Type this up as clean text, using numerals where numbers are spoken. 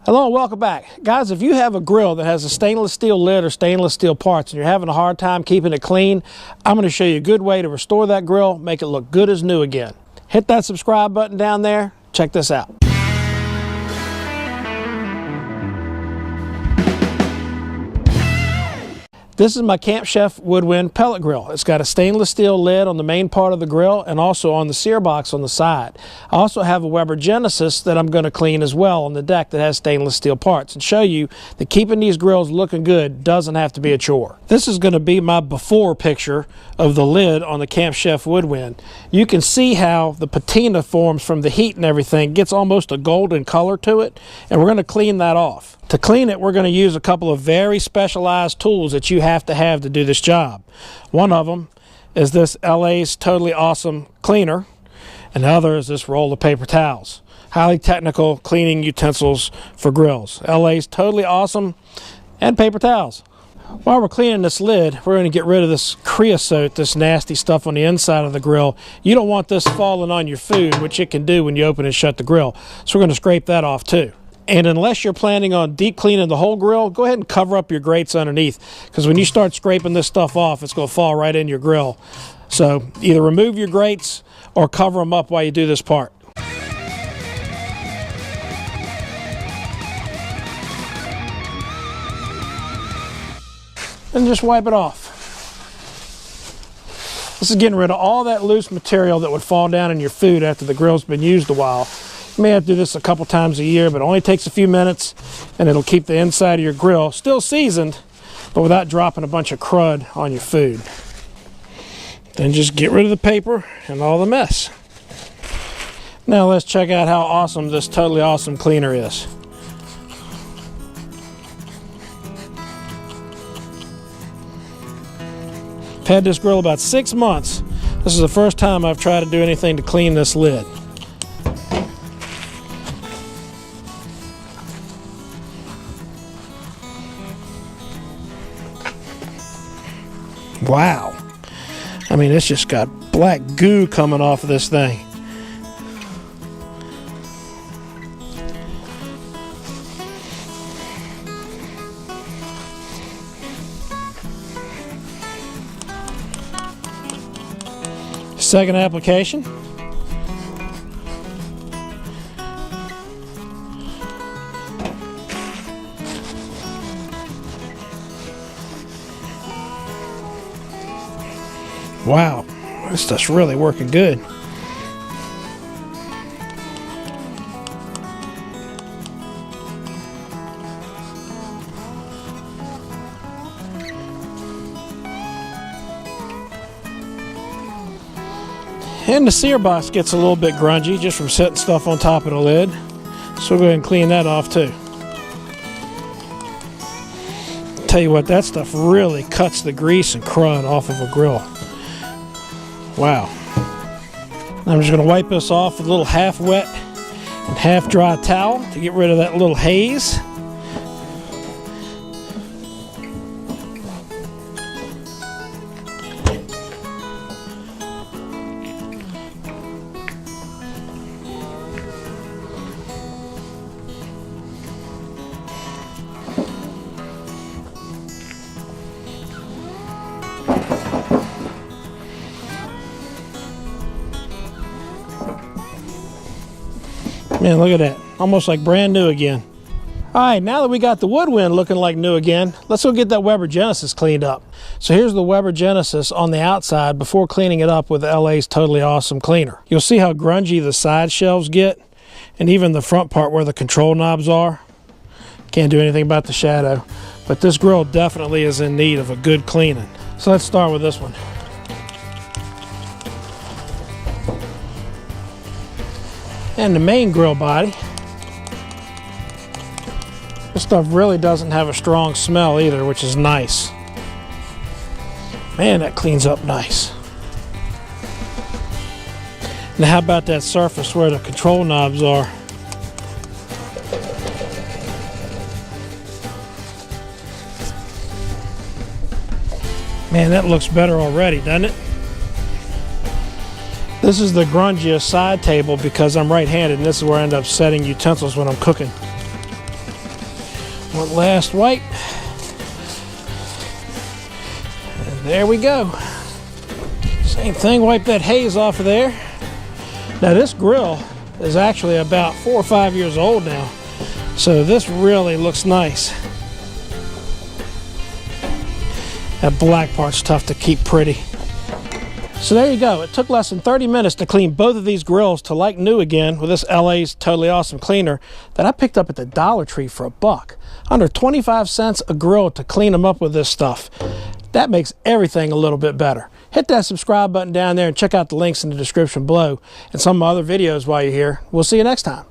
Hello and welcome back. Guys, if you have a grill that has a stainless steel lid or stainless steel parts and you're having a hard time keeping it clean, I'm going to show you a good way to restore that grill, make it look good as new again. Hit that subscribe button down there. Check this out. This is my Camp Chef Woodwind pellet grill. It's got a stainless steel lid on the main part of the grill and also on the sear box on the side. I also have a Weber Genesis that I'm going to clean as well on the deck that has stainless steel parts and show you that keeping these grills looking good doesn't have to be a chore. This is going to be my before picture of the lid on the Camp Chef Woodwind. You can see how the patina forms from the heat and everything, it gets almost a golden color to it, and we're going to clean that off. To clean it, we're going to use a couple of very specialized tools that you have to do this job. One of them is this LA's Totally Awesome cleaner, and the other is this roll of paper towels. Highly technical cleaning utensils for grills. LA's Totally Awesome and paper towels. While we're cleaning this lid, we're going to get rid of this creosote, this nasty stuff on the inside of the grill. You don't want this falling on your food, which it can do when you open and shut the grill. So we're going to scrape that off too. And unless you're planning on deep cleaning the whole grill, go ahead and cover up your grates underneath, because when you start scraping this stuff off, it's going to fall right in your grill. So either remove your grates or cover them up while you do this part. And just wipe it off. This is getting rid of all that loose material that would fall down in your food after the grill's been used a while. You may have to do this a couple times a year, but it only takes a few minutes, and it'll keep the inside of your grill still seasoned, but without dropping a bunch of crud on your food. Then just get rid of the paper and all the mess. Now let's check out how awesome this Totally Awesome cleaner is. I've had this grill about 6 months. This is the first time I've tried to do anything to clean this lid. Wow. I mean, it's just got black goo coming off of this thing. Second application. Wow, this stuff's really working good. And the sear box gets a little bit grungy just from setting stuff on top of the lid. So we'll go ahead and clean that off too. Tell you what, that stuff really cuts the grease and crud off of a grill. Wow. I'm just going to wipe this off with a little half wet and half dry towel to get rid of that little haze. Man, look at that. Almost like brand new again. All right, now that we got the Woodwind looking like new again, let's go get that Weber Genesis cleaned up. So here's the Weber Genesis on the outside before cleaning it up with LA's Totally Awesome cleaner. You'll see how grungy the side shelves get, and even the front part where the control knobs are. Can't do anything about the shadow, but this grill definitely is in need of a good cleaning. So let's start with this one. And the main grill body. This stuff really doesn't have a strong smell either, which is nice. Man, that cleans up nice. Now how about that surface where the control knobs are? Man, that looks better already, doesn't it? This is the grungiest side table because I'm right-handed, and this is where I end up setting utensils when I'm cooking. One last wipe. And there we go. Same thing, wipe that haze off of there. Now this grill is actually about 4 or 5 years old now. So this really looks nice. That black part's tough to keep pretty. So there you go. It took less than 30 minutes to clean both of these grills to like new again with this LA's Totally Awesome cleaner that I picked up at the Dollar Tree for $1. Under 25 cents a grill to clean them up with this stuff. That makes everything a little bit better. Hit that subscribe button down there and check out the links in the description below and some of my other videos while you're here. We'll see you next time.